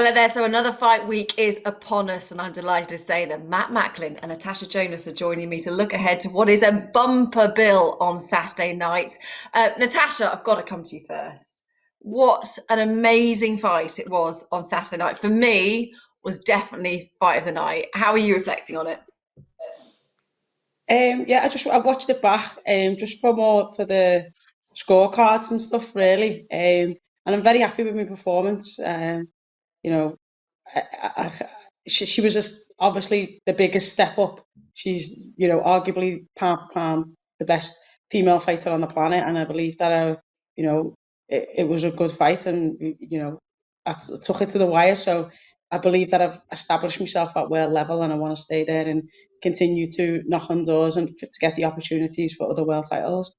Hello there. So another fight week is upon us, and I'm delighted to say that Matt Macklin and Natasha Jonas are joining me to look ahead to what is a bumper bill on Saturday night. Natasha, I've got to come to you first. What an amazing fight it was on Saturday night. For me, was definitely fight of the night. How are you reflecting on it? Yeah, I watched it back just for the scorecards and stuff really. And I'm very happy with my performance. You know, she was just obviously the biggest step up. She's arguably pound for pound the best female fighter on the planet, and I believe that it was a good fight, and took it to the wire. So I believe that I've established myself at world level, and I want to stay there and continue to knock on doors and to get the opportunities for other world titles.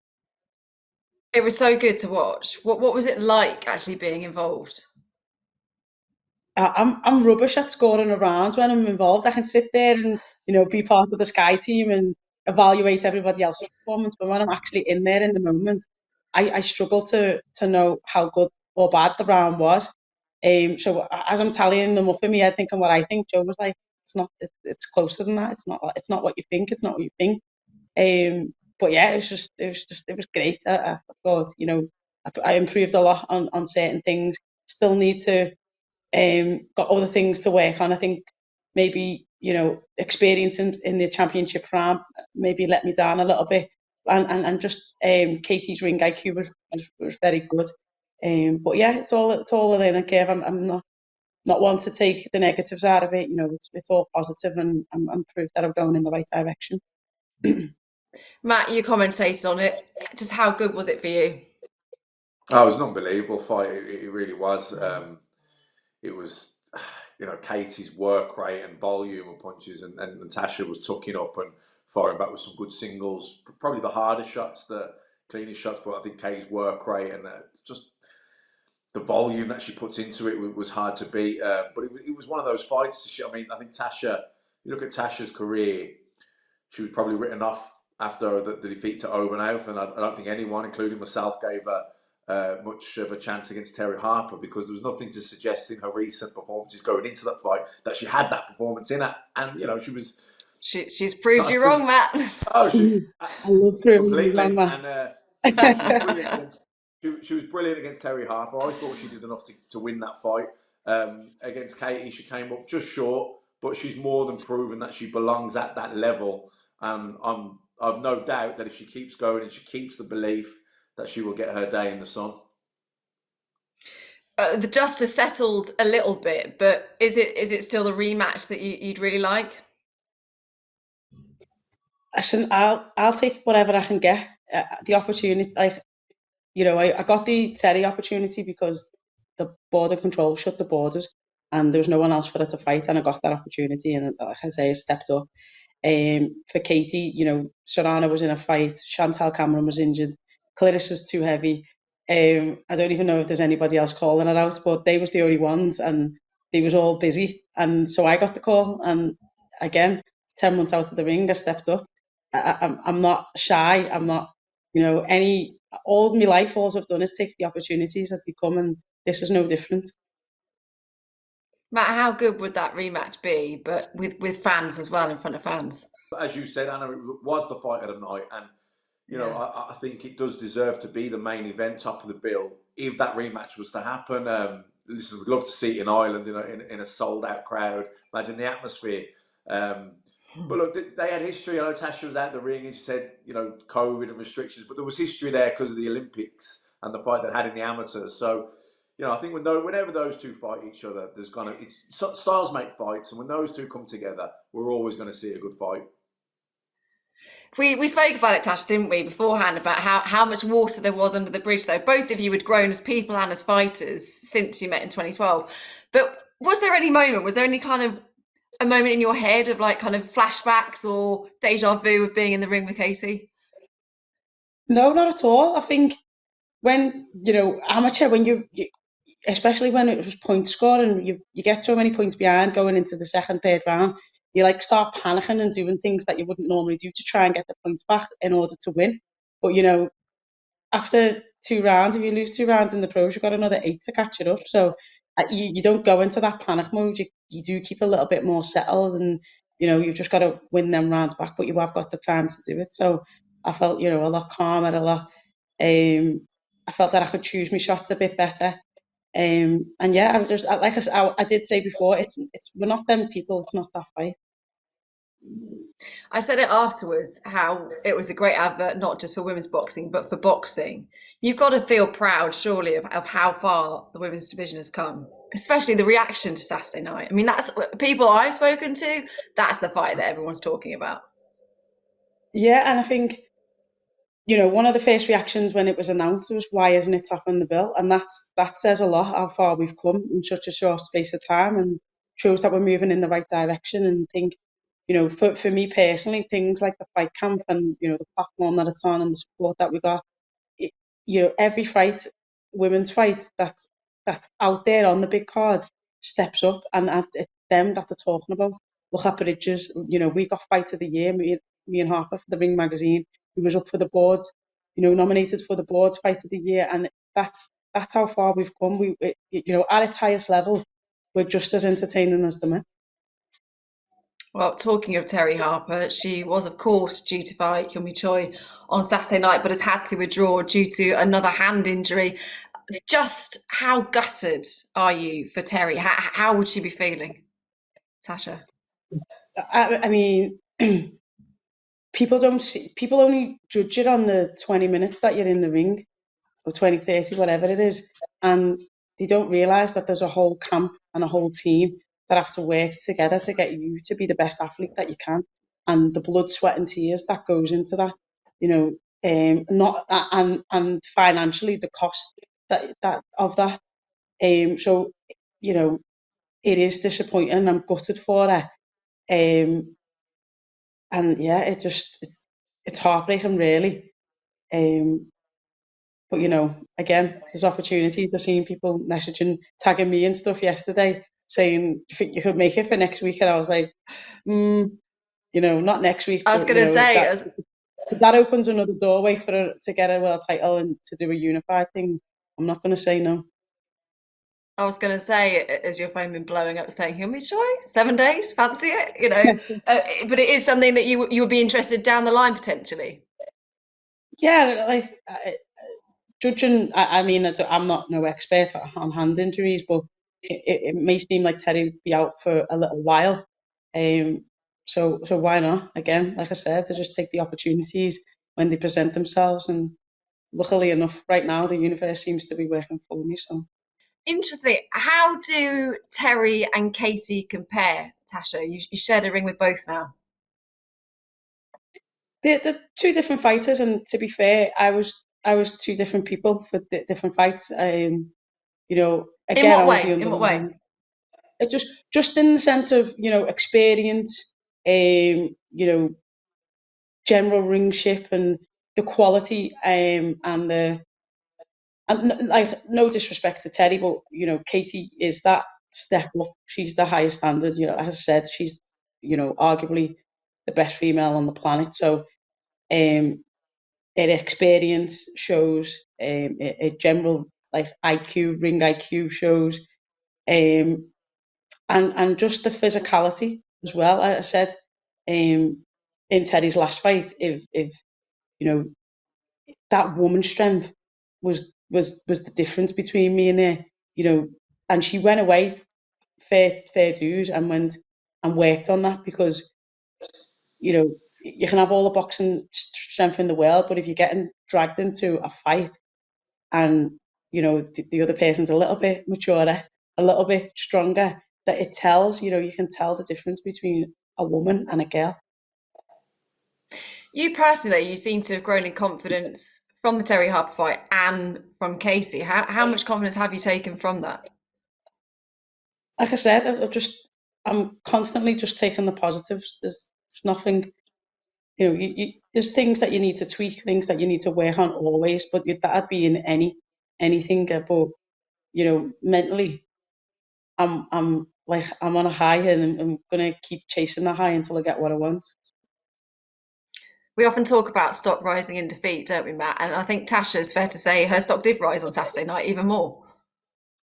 It was so good to watch. What was it like actually being involved? I'm rubbish at scoring around when I'm involved. I can sit there and be part of the Sky team and evaluate everybody else's performance, but when I'm actually in there in the moment, I struggle to know how good or bad the round was. So as I'm tallying them up in my head, thinking what I think, Joe was like, "It's not. It's closer than that. It's not. It's not what you think. It's not what you think." But yeah, it was great. I thought, I improved a lot on certain things. Still need to got other things to work on. I think maybe experience in the championship round maybe let me down a little bit, and just Katie's ring IQ was very good. But yeah, it's all within a curve. I'm not one to take the negatives out of it. It's all positive, and I'm proof that I'm going in the right direction. Matt, you commentated on it. Just how good was it for you? Oh, it was an unbelievable fight. It really was. It was, Katie's work rate and volume of punches, and Natasha was tucking up and firing back with some good singles. Probably the harder shots, the cleanest shots, but I think Katie's work rate and just the volume that she puts into it was hard to beat. But it was one of those fights. I mean, I think Tasha, you look at Tasha's career, she was probably written off after the defeat to Obernauf, and I don't think anyone, including myself, gave her much of a chance against Terry Harper, because there was nothing to suggest in her recent performances going into that fight that she had that performance in her. And she was. She's proved you wrong, Matt. Oh, she I love proving you completely, wrong, Matt. and she was brilliant against. She was brilliant against Terry Harper. I thought she did enough to win that fight. Against Katie, she came up just short, but she's more than proven that she belongs at that level. And I've no doubt that if she keeps going and she keeps the belief, that she will get her day in the sun. The dust has settled a little bit, but is it still the rematch that you'd really like? Listen, I'll take whatever I can get. The opportunity, I got the Terry opportunity because the border control shut the borders, and there was no one else for her to fight, and I got that opportunity, and like I say, I stepped up. For Katie, Serrano was in a fight, Chantal Cameron was injured, Clarissa's too heavy. I don't even know if there's anybody else calling her out, but they was the only ones, and they was all busy, and so I got the call, and again, 10 months out of the ring, I stepped up. I'm not shy. I'm not, all my life, all I've done is take the opportunities as they come, and this is no different. Matt, how good would that rematch be, but with fans as well, in front of fans? As you said, Anna, it was the fight of the night, and I think it does deserve to be the main event, top of the bill, if that rematch was to happen. Listen, we'd love to see it in Ireland, in a sold-out crowd. Imagine the atmosphere. But look, they had history. I know Tasha was out the ring and she said, COVID and restrictions, but there was history there because of the Olympics and the fight they had in the amateurs. So, I think whenever those two fight each other, styles make fights, and when those two come together, we're always going to see a good fight. We spoke about it, Tash, didn't we, beforehand, about how much water there was under the bridge, though. Both of you had grown as people and as fighters since you met in 2012. But was there any kind of a moment in your head of like kind of flashbacks or deja vu of being in the ring with Katie? No, not at all. I think when, amateur, when you especially when it was point scoring, you get so many points behind going into the second, third round, you start panicking and doing things that you wouldn't normally do to try and get the points back in order to win. But after 2 rounds, if you lose 2 rounds in the pros, you've got another 8 to catch it up. So you don't go into that panic mode. You do keep a little bit more settled, and you've just got to win them rounds back, but you have got the time to do it. So I felt a lot calmer, a lot. I felt that I could choose my shots a bit better. And yeah, I was just like I did say before, we're not them people. It's not that fight. I said it afterwards, how it was a great advert, not just for women's boxing, but for boxing. You've got to feel proud, surely, of how far the women's division has come, especially the reaction to Saturday night. I mean, that's people I've spoken to, that's the fight that everyone's talking about. Yeah, and I think, one of the first reactions when it was announced was, why isn't it top on the bill? And that says a lot how far we've come in such a short space of time, and shows that we're moving in the right direction. And think, for me personally, things like the fight camp and, the platform that it's on and the support that we got, every fight, women's fight that's out there on the big card steps up, and it's them that they're talking about. Look at Bridges, we got fight of the year, me and Harper for the Ring magazine. We was up for the boards, nominated for the boards fight of the year, and that's how far we've come. At its highest level, we're just as entertaining as the men. Well, talking of Terry Harper, she was, of course, due to fight Hyumi Choi on Saturday night, but has had to withdraw due to another hand injury. Just how gutted are you for Terry? How would she be feeling, Tasha? I mean, people only judge it on the 20 minutes that you're in the ring, or 20, 30, whatever it is, and they don't realise that there's a whole camp and a whole team that have to work together to get you to be the best athlete that you can, and the blood, sweat, and tears that goes into that, not and financially the cost that of that. So it is disappointing. I'm gutted for her, and yeah, it's heartbreaking, really. But again, there's opportunities. I've seen people messaging, tagging me and stuff yesterday, saying, "Do you think you could make it for next week?" And I was like, not next week. I was But going to say, if that opens another doorway for her to get a world title and to do a unified thing, I'm not going to say no. I was going to say, as your phone been blowing up, saying Hyumi Choi, 7 days, fancy it, but it is something that you would be interested down the line potentially. Yeah, like judging. I mean, I'm not no expert on hand injuries, but it may seem like Terry would be out for a little while. So why not? Again, like I said, they just take the opportunities when they present themselves, and luckily enough, right now the universe seems to be working for me. So. Interesting. How do Terry and Katie compare, Tasha? You shared a ring with both now. They're two different fighters, and to be fair, I was two different people for different fights. Again, in what way? In what way? Just in the sense of experience, general ringship and the quality, and like, no disrespect to Terry, but Katie is that step up. She's the highest standard. As I said, she's arguably the best female on the planet. So her experience shows, a general like IQ, ring IQ shows, and just the physicality as well. I said, in Terry's last fight, if that woman's strength was the difference between me and her, and she went away fair dues and went and worked on that, because you can have all the boxing strength in the world, but if you're getting dragged into a fight and the other person's a little bit maturer, a little bit stronger, that it tells, you can tell the difference between a woman and a girl. You personally, you seem to have grown in confidence from the Terry Harper fight and from Casey. How much confidence have you taken from that? Like I said, I'm constantly just taking the positives. There's nothing, there's things that you need to tweak, things that you need to work on always, but that'd be in anything. But mentally, I'm on a high, and I'm gonna keep chasing the high until I get what I want. We often talk about stock rising in defeat, don't we, Matt? And I think Tasha, is fair to say, her stock did rise on Saturday night even more.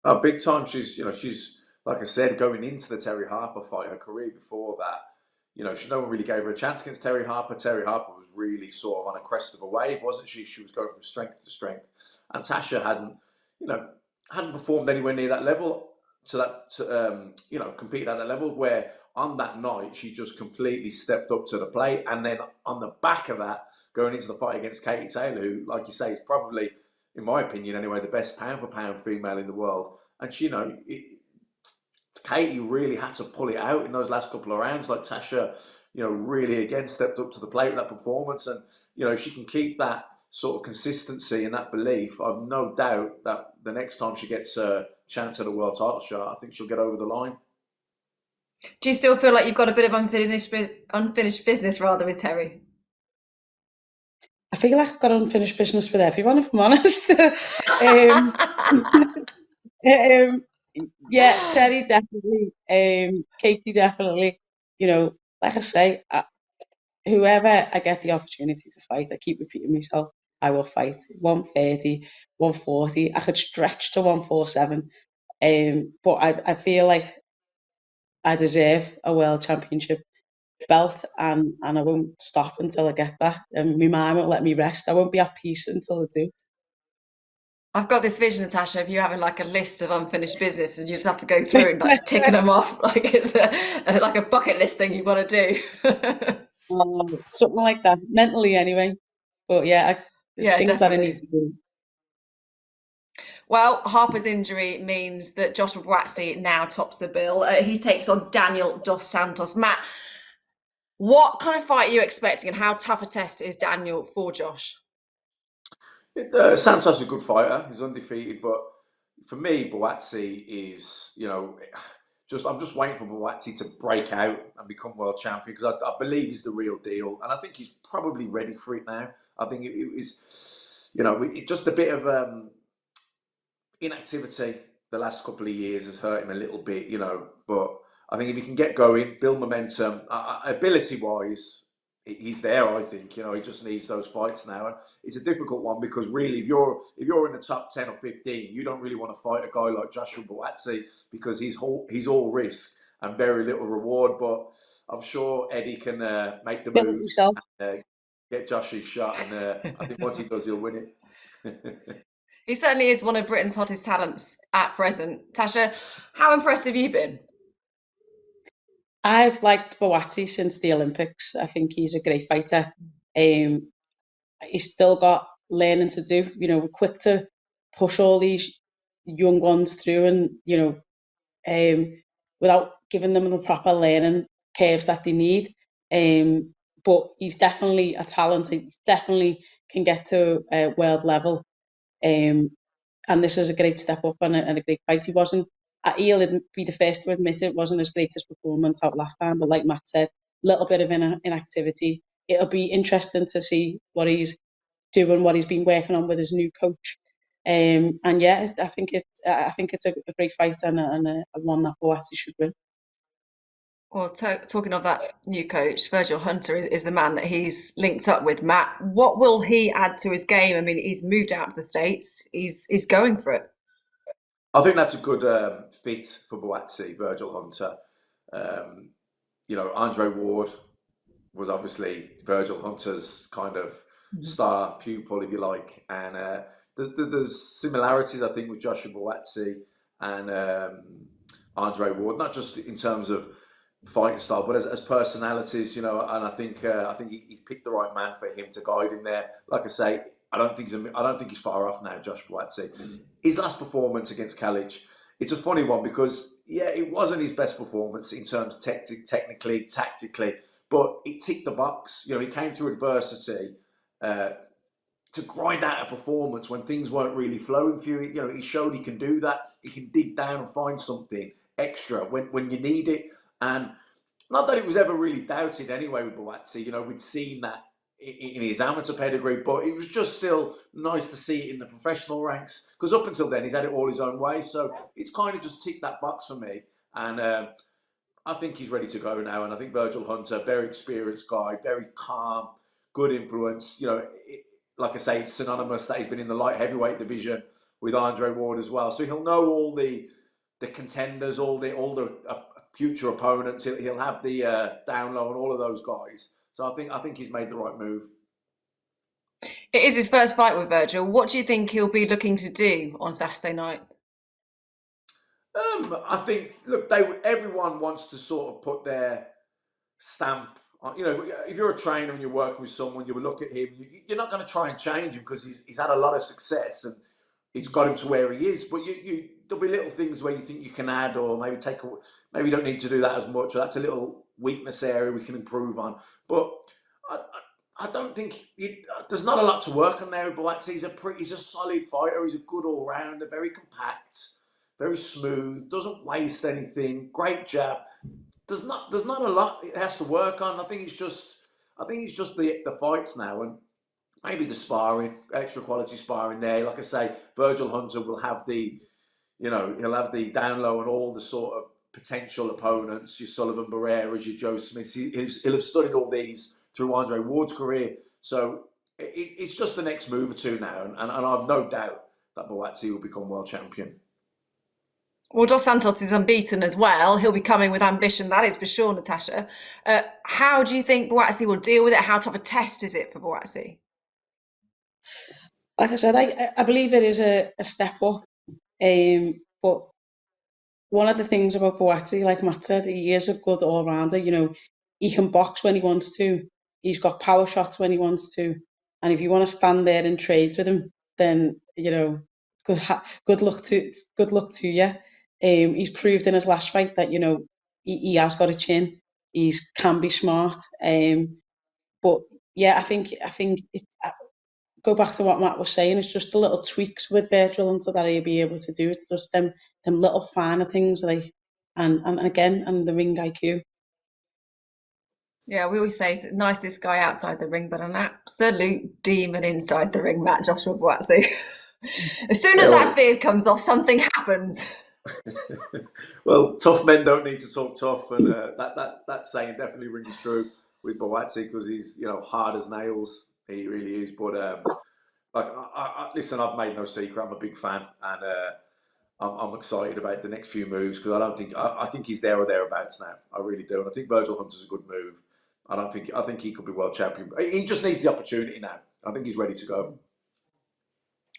Oh, big time. She's like I said, going into the Terry Harper fight, her career before that, no one really gave her a chance against Terry Harper. Terry Harper was really sort of on a crest of a wave, wasn't she? She was going from strength to strength, and Tasha you know, hadn't performed anywhere near that level competed at that level. Where on that night she just completely stepped up to the plate, and then on the back of that, going into the fight against Katie Taylor, who, like you say, is probably, in my opinion anyway, the best pound for pound female in the world. And Katie really had to pull it out in those last couple of rounds. Like Tasha, really again stepped up to the plate with that performance. And, if she can keep that sort of consistency and that belief, I've no doubt that the next time she gets a chance at a world title shot, I think she'll get over the line. Do you still feel like you've got a bit of unfinished business rather with Terry? I feel like I've got unfinished business with everyone, if I'm honest. Yeah, Terry definitely, Katie definitely. Like I say, whoever I get the opportunity to fight, I keep repeating myself, I will fight 130, 140. I could stretch to 147. But I feel like I deserve a world championship belt, and I won't stop until I get that. And my mind won't let me rest. I won't be at peace until I do. I've got this vision, Natasha, of you having like a list of unfinished business, and you just have to go through and like ticking them off, like it's like a bucket list thing you've got to do. Something like that, mentally anyway. But yeah, there's Yeah, things that I need definitely. to do. Well, Harper's injury means that Joshua Buatsi now tops the bill. He takes on Daniel Dos Santos. Matt, what kind of fight are you expecting, and how tough a test is Daniel for Josh? Santos is a good fighter. He's undefeated, but for me, Buatsi is, I'm just waiting for Buatsi to break out and become world champion, because I believe he's the real deal, and I think he's probably ready for it now. I think it is, just a bit of inactivity the last couple of years has hurt him a little bit, but I think if he can get going, build momentum, ability wise, he's there. I think he just needs those fights now, and it's a difficult one because really, if you're in the top 10 or 15, you don't really want to fight a guy like Joshua Buatsi, because he's all risk and very little reward. But I'm sure Eddie can make the Build it moves yourself. and get Josh his shot, and I think once he does, he'll win it. He certainly is one of Britain's hottest talents at present. Tasha, how impressed have you been? I've liked Buatsi since the Olympics. I think he's a great fighter. Um, he's still got learning to do. We're quick to push all these young ones through, and without giving them the proper learning curves that they need. But he's definitely a talent. He definitely can get to a world level. Um, and this was a great step up and a great fight. He wasn't. He'll be the first to admit it wasn't his greatest performance out last time, but like Matt said, a little bit of inactivity. It'll be interesting to see what he's doing, what he's been working on with his new coach. And yeah, I think it's a great fight, and a one that Buatsi should win. Well, talking of that new coach, Virgil Hunter is the man that he's linked up with. Matt, what will he add to his game? I mean, he's moved out to the States. He's going for it. I think that's a good fit for Buatsi, Virgil Hunter. Andre Ward was obviously Virgil Hunter's kind of star pupil, if you like, and there's similarities, I think, with Joshua Buatsi and Andre Ward, not just in terms of fighting style, but as personalities, and I think he picked the right man for him to guide him there. Like I say, I don't think he's far off now, Josh Buatsi. His last performance against Carolis, it's a funny one because it wasn't his best performance in terms technically, tactically, but it ticked the box. He came through adversity to grind out a performance when things weren't really flowing for you. He showed he can do that. He can dig down and find something extra when you need it. And not that it was ever really doubted anyway with Buatsi. We'd seen that in his amateur pedigree, but it was just still nice to see it in the professional ranks, because up until then he's had it all his own way. So it's kind of just ticked that box for me. And I think he's ready to go now. And I think Virgil Hunter, very experienced guy, very calm, good influence. Like I say, it's synonymous that he's been in the light heavyweight division with Andre Ward as well. So he'll know all the contenders, all the future opponents. He'll have the down low and all of those guys. So I think he's made the right move. It is his first fight with Virgil. What do you think he'll be looking to do on Saturday night? I think, look, everyone wants to sort of put their stamp on. You know, if you're a trainer and you're working with someone, you will look at him. You're not going to try and change him because he's had a lot of success and it's got him to where he is. But there'll be little things where you think you can add, or maybe maybe you don't need to do that as much, or that's a little weakness area we can improve on. But I don't think there's not a lot to work on there. But he's a solid fighter. He's a good all rounder, very compact, very smooth, doesn't waste anything. Great jab. There's not a lot it has to work on. I think it's just the fights now, and maybe the sparring, extra quality sparring there. Like I say, Virgil Hunter will have he'll have the down low and all the sort of potential opponents, your Sullivan Barreras, your Joe Smiths. He'll have studied all these through Andre Ward's career. So it's just the next move or two now, and I've no doubt that Buatsi will become world champion. Well, Dos Santos is unbeaten as well. He'll be coming with ambition, that is for sure, Natasha. How do you think Buatsi will deal with it? How tough a test is it for Buatsi? Like I said, I believe it is a step up. But one of the things about Buatsi, like Matt said, he is a good all-rounder. You know, he can box when he wants to. He's got power shots when he wants to. And if you want to stand there and trade with him, then, you know, good luck to you. He's proved in his last fight that, you know, he has got a chin. He can be smart. But yeah, I think go back to what Matt was saying. It's just the little tweaks with Virgil Hunter that he'll be able to do. It's just them little finer things, like and the ring IQ. Yeah, we always say he's the nicest guy outside the ring, but an absolute demon inside the ring, Matt Joshua Buatsi. As soon as that beard comes off, something happens. Well, tough men don't need to talk tough, and that saying definitely rings true with Buatsi because he's hard as nails. He really is. But listen, I've made no secret. I'm a big fan, and I'm excited about the next few moves because I think he's there or thereabouts now. I really do, and I think Virgil Hunter's a good move. I think he could be world champion. He just needs the opportunity now. I think he's ready to go.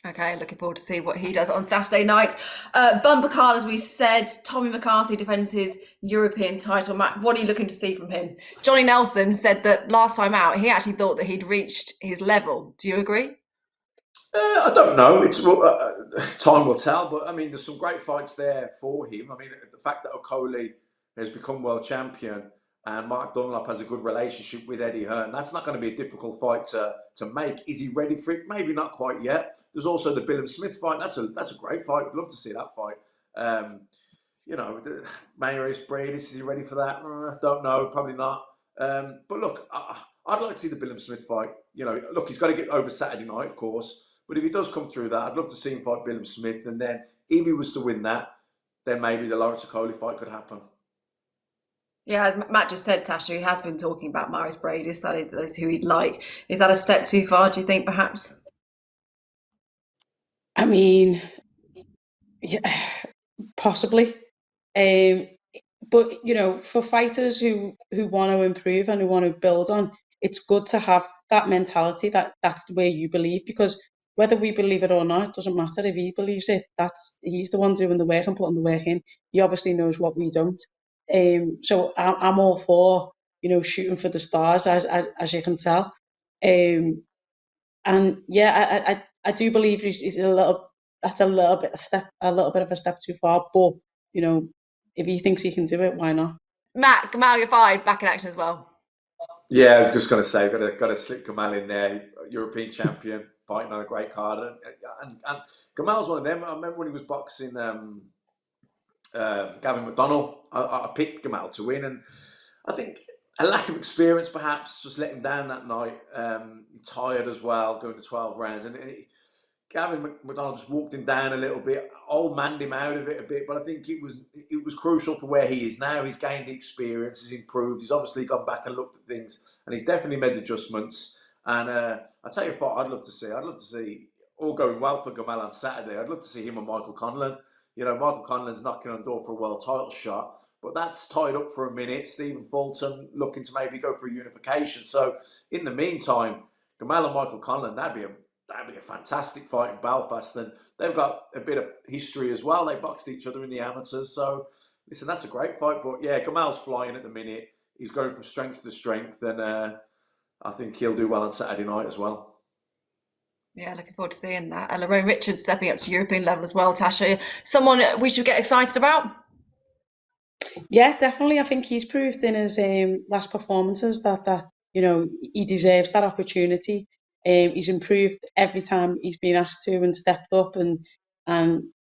Okay, looking forward to see what he does on Saturday night. Bumper card, as we said, Tommy McCarthy defends his European title. Matt, what are you looking to see from him? Johnny Nelson said that last time out, he actually thought that he'd reached his level. Do you agree? I don't know. It's time will tell. But I mean, there's some great fights there for him. I mean, the fact that Okoli has become world champion and Mark Dunlop has a good relationship with Eddie Hearn, that's not going to be a difficult fight to make. Is he ready for it? Maybe not quite yet. There's also the Billum Smith fight. That's a great fight. I'd love to see that fight. Maurice Brady, is he ready for that? Don't know. Probably not. But look, I'd like to see the Billum Smith fight. Look, he's got to get over Saturday night, of course. But if he does come through that, I'd love to see him fight Billum Smith. And then if he was to win that, then maybe the Lawrence Okoli fight could happen. Yeah, Matt just said, Tasha, he has been talking about Maurice Brady. That is who he'd like. Is that a step too far, do you think, perhaps? I mean, yeah, possibly. But for fighters who want to improve and who want to build on, it's good to have that mentality that that's the way you believe, because whether we believe it or not, it doesn't matter. If he believes it, he's the one doing the work and putting the work in. He obviously knows what we don't. So I'm all for shooting for the stars, as you can tell. And yeah, I do believe he's a little bit of a step too far. But if he thinks he can do it, why not? Matt, Gamal Yafai back in action as well. Yeah, I was just going to say, got to slip Gamal in there, European champion, fighting on a great card, and Gamal's one of them. I remember when he was boxing Gavin McDonnell. I picked Gamal to win, and I think a lack of experience perhaps just let him down that night. Tired as well, going to 12 rounds, and Gavin McDonnell just walked him down a little bit, old manned him out of it a bit, but I think it was crucial for where he is now. He's gained the experience, he's improved, he's obviously gone back and looked at things, and he's definitely made adjustments. And I tell you what, I'd love to see all going well for Gamal on Saturday, I'd love to see him and Michael Conlan. You know, Michael Conlan's knocking on the door for a world title shot, but that's tied up for a minute. Stephen Fulton looking to maybe go for a unification. So in the meantime, Gamal and Michael Conlan, that'd be a fantastic fight in Belfast, and they've got a bit of history as well. They boxed each other in the amateurs, so listen, that's a great fight. But yeah, Gamal's flying at the minute. He's going from strength to strength, and I think he'll do well on Saturday night as well. Yeah, looking forward to seeing that. Lerrone Richards stepping up to European level as well, Tasha. Someone we should get excited about? Yeah, definitely. I think he's proved in his last performances that you know, he deserves that opportunity. He's improved every time he's been asked to and stepped up, and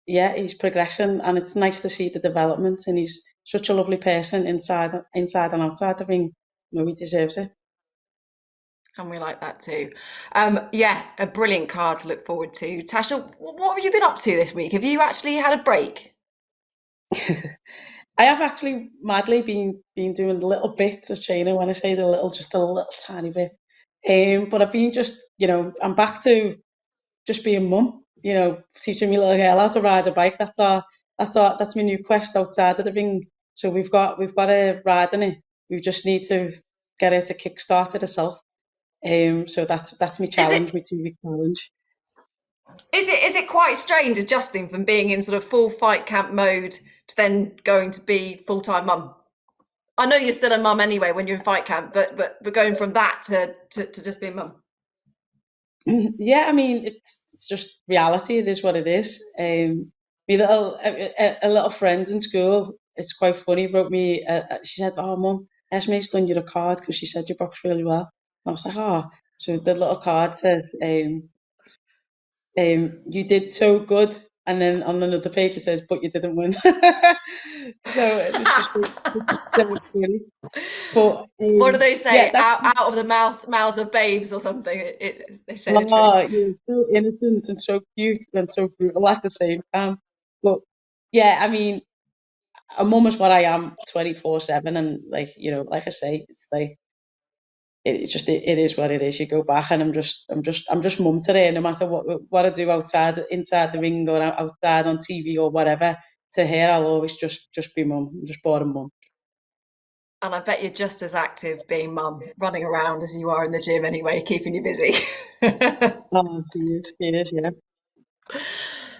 yeah, he's progressing, and it's nice to see the development. And he's such a lovely person inside and outside the ring. You know, he deserves it. And we like that too. Yeah, a brilliant card to look forward to. Tasha, what have you been up to this week? Have you actually had a break? I have actually madly been doing little bits of training. When I say the little, just a little tiny bit. But I've been just, you know, I'm back to just being mum. You know, teaching my little girl how to ride a bike. That's my new quest outside of the ring. So we've got a ride in it. We just need to get her to kickstart it herself. So that's my challenge, my 2-week challenge. Is it quite strange adjusting from being in sort of full fight camp mode to then going to be full-time mum? I know you're still a mum anyway when you're in fight camp, but going from that to just being mum. Yeah, I mean, it's just reality. It is what it is. My little friend in school, it's quite funny, wrote me, she said, "Oh, Mum, Esme's done you a card because she said you boxed really well." And I was like, "Oh." So the little card says, "You did so good." And then on another page it says, "But you didn't win." So it's just so funny. But what do they say? yeah, out of the mouths of babes or something. They say the truth. oh, you're so innocent and so cute and so brutal at the same time. But yeah, I mean, a mum is what I am 24/7, and like, you know, like I say, it's like it is what it is. You go back, and I'm just mum today. No matter what I do inside the ring, or outside on TV or whatever, to her I'll always just be mum. I'm just boring mum. And I bet you're just as active being mum, running around as you are in the gym anyway, keeping you busy. Oh, she is, yeah.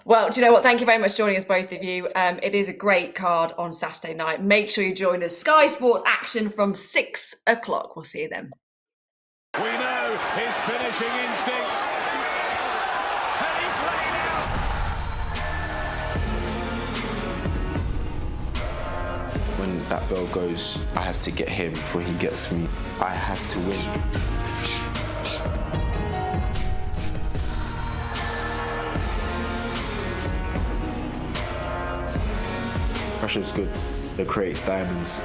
Well, do you know what? Thank you very much for joining us, both of you. It is a great card on Saturday night. Make sure you join us. Sky Sports action from 6 o'clock. We'll see you then. We know his finishing instincts. And he's laying out. When that bell goes, I have to get him before he gets me. I have to win. Pressure's good. It creates diamonds.